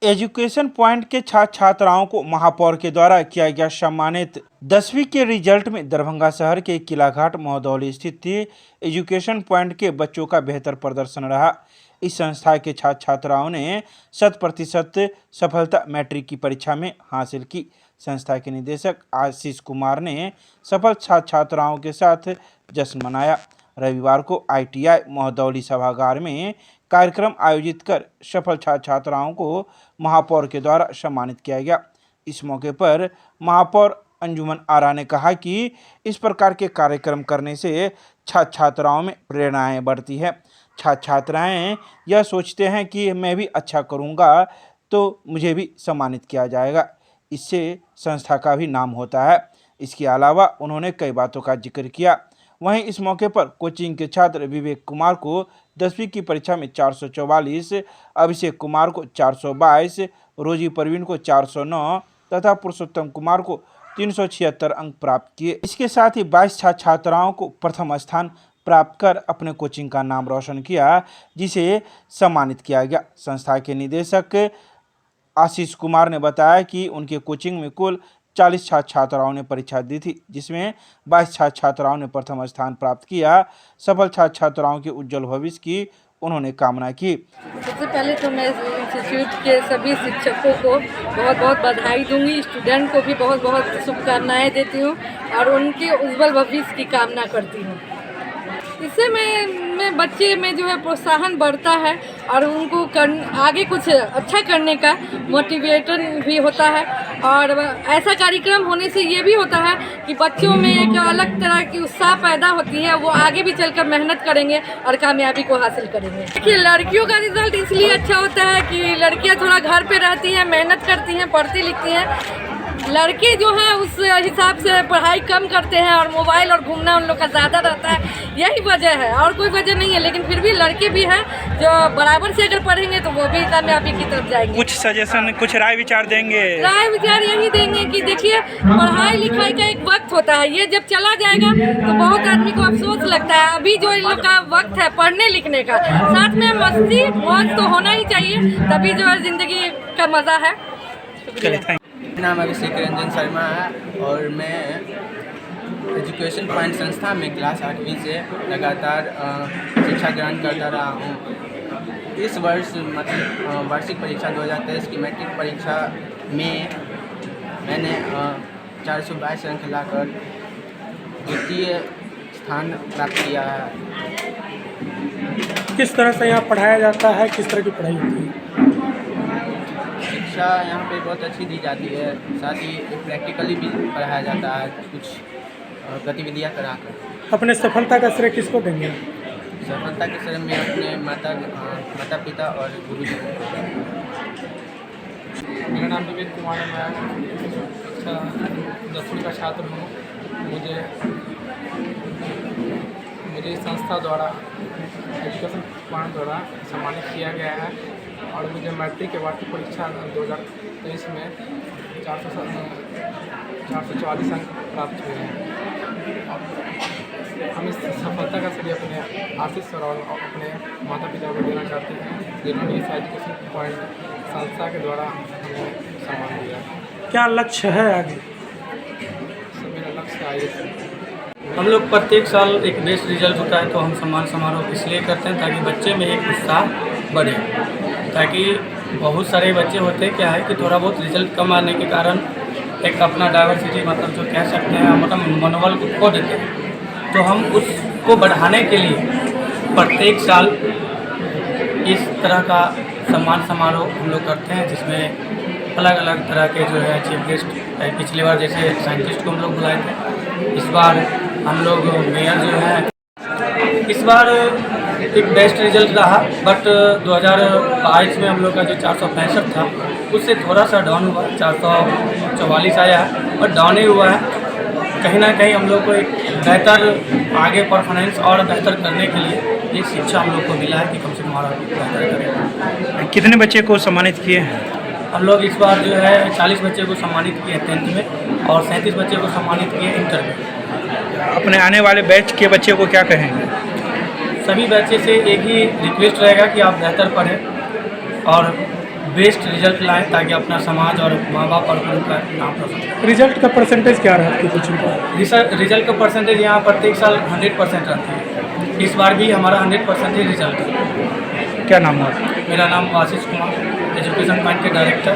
Education point के छात्र छात्राओं को महापौर के द्वारा किया गया सम्मानित। 10वीं के रिजल्ट में दरभंगा शहर के किलाघाट महोदौली स्थित एजुकेशन पॉइंट के बच्चों का बेहतर प्रदर्शन रहा। इस संस्था के छात्र छात्राओं ने 100% सफलता मैट्रिक की परीक्षा में हासिल की। संस्था के निदेशक आशीष कुमार ने सफल छात्र छात्राओं के साथ जश्न मनाया। रविवार को ITI महोदौली सभागार में कार्यक्रम आयोजित कर सफल छात्र छात्राओं को महापौर के द्वारा सम्मानित किया गया। इस मौके पर महापौर अंजुमन आरा ने कहा कि इस प्रकार के कार्यक्रम करने से छात्र छात्राओं में प्रेरणाएं बढ़ती है। छात्र छात्राएं यह सोचते हैं कि मैं भी अच्छा करूंगा तो मुझे भी सम्मानित किया जाएगा, इससे संस्था का भी नाम होता है। इसके अलावा उन्होंने कई बातों का जिक्र किया। वहीं इस मौके पर कोचिंग के छात्र विवेक कुमार को 10वीं की परीक्षा में 444, अभिषेक कुमार को 422, रोजी परवीन को 409 तथा पुरुषोत्तम कुमार को 376 अंक प्राप्त किए। इसके साथ ही 22 छात्र छात्राओं को प्रथम स्थान प्राप्त कर अपने कोचिंग का नाम रोशन किया, जिसे सम्मानित किया गया। संस्था के निदेशक आशीष कुमार ने बताया कि उनके कोचिंग में कुल 40 छात्र छात्राओं ने परीक्षा दी थी, जिसमें 22 छात्र छात्राओं ने प्रथम स्थान प्राप्त किया। सफल छात्र छात्राओं के उज्जवल भविष्य की उन्होंने कामना की। सबसे पहले तो मैं इंस्टीट्यूट के सभी शिक्षकों को बहुत बहुत बधाई दूंगी, स्टूडेंट को भी बहुत बहुत शुभकामनाएं देती हूं और उनके उज्जवल भविष्य की कामना करती हूं। इससे मैं बच्चे में जो है प्रोत्साहन बढ़ता है और उनको आगे कुछ अच्छा करने का मोटिवेशन भी होता है। और ऐसा कार्यक्रम होने से ये भी होता है कि बच्चों में एक अलग तरह की उत्साह पैदा होती है, वो आगे भी चलकर मेहनत करेंगे और कामयाबी को हासिल करेंगे। देखिए, लड़कियों का रिजल्ट इसलिए अच्छा होता है कि लड़कियां थोड़ा घर पे रहती हैं, मेहनत करती हैं, पढ़ती लिखती हैं। लड़के जो हैं उस हिसाब से पढ़ाई कम करते हैं और मोबाइल और घूमना उन लोग का ज़्यादा रहता है। यही वजह है और कोई वजह नहीं है, लेकिन फिर भी लड़के भी हैं जो बराबर से अगर पढ़ेंगे तो वो भी कामयाबी की तरफ जाएंगे। कुछ सजेशन, कुछ राय विचार देंगे? राय विचार यही देंगे कि देखिए, पढ़ाई लिखाई का एक वक्त होता है, ये जब चला जाएगा तो बहुत आदमी को अफसोस लगता है। अभी जो इन लोग का वक्त है पढ़ने लिखने का, साथ में मस्ती मौज तो होना ही चाहिए, तभी जो है ज़िंदगी का मज़ा है। मेरा नाम अभिषेक रंजन शर्मा है और मैं एजुकेशन पॉइंट संस्था में क्लास 8वीं से लगातार शिक्षा ग्रहण करता रहा हूँ। इस वर्ष मतलब वार्षिक परीक्षा 2023 की मैट्रिक परीक्षा में मैंने 422 अंक लाकर द्वितीय स्थान प्राप्त किया है। किस तरह से यहाँ पढ़ाया जाता है, किस तरह की पढ़ाई होती है? शिक्षा यहाँ पे बहुत अच्छी दी जाती है, साथ ही प्रैक्टिकली भी पढ़ाया जाता है, कुछ गतिविधियाँ कराकर। अपने सफलता का श्रेय किसको देंगे? सफलता के श्रेय में अपने माता पिता और गुरु जी को। मेरा नाम विवेक कुमार है, मैं कक्षा 10वीं का छात्र हूँ। मुझे संस्था द्वारा एजुकेशन पॉइंट द्वारा सम्मानित किया गया है और मुझे मैट्रिक के वार्षिक परीक्षा 2023 में 444 अंक प्राप्त हुए हैं। हम इस सफलता का श्रेय अपने आशीष सर और अपने माता पिता को देना चाहते हैं, जिन्होंने इस एजुकेशन पॉइंट संस्था के द्वारा हमें सम्मान दिया। क्या लक्ष्य है आगे? मेरा लक्ष्य आगे हम लोग प्रत्येक साल एक बेस्ट रिजल्ट होता है तो हम सम्मान समारोह इसलिए करते हैं ताकि बच्चे में एक उत्साह बढ़े, ताकि बहुत सारे बच्चे होते हैं क्या है कि थोड़ा बहुत रिजल्ट कम आने के कारण एक अपना डाइवर्सिटी मतलब जो कह सकते हैं मतलब मनोबल को खो देते हैं। तो हम उसको बढ़ाने के लिए प्रत्येक साल इस तरह का सम्मान समारोह हम लोग करते हैं, जिसमें अलग अलग तरह के जो है चीफ गेस्ट। पिछली बार जैसे साइंटिस्ट को हम लोग बुलाए थे, इस बार हम लोग मेयर जो है। इस बार एक बेस्ट रिजल्ट रहा, बट 2022 में हम लोग का जो 465 था उससे थोड़ा सा डाउन हुआ, 444 आया है, बट डाउन ही हुआ है। कहीं ना कहीं हम लोग को एक बेहतर आगे परफॉर्मेंस और बेहतर करने के लिए ये शिक्षा हम लोग को मिला है कि कम से कम हमारा बेहतर करें। कितने बच्चे को सम्मानित किए हैं? हम लोग इस बार जो है 40 बच्चे को सम्मानित किए 10th में और 37 बच्चे को सम्मानित किए इंटर में। अपने आने वाले बैच के बच्चे को क्या कहेंगे? सभी बच्चे से एक ही रिक्वेस्ट रहेगा कि आप बेहतर पढ़ें और बेस्ट रिजल्ट लाएं ताकि अपना समाज और माँ बाप और गुरु का नाम रोशन करें। रिजल्ट का परसेंटेज क्या रहा आपके बच्चों का? रिजल्ट का परसेंटेज यहाँ प्रत्येक साल 100% रहती है। इस बार भी हमारा 100% ही रिजल्ट है। क्या नाम है? मेरा नाम आशीष कुमार, एजुकेशन पॉइंट के डायरेक्टर।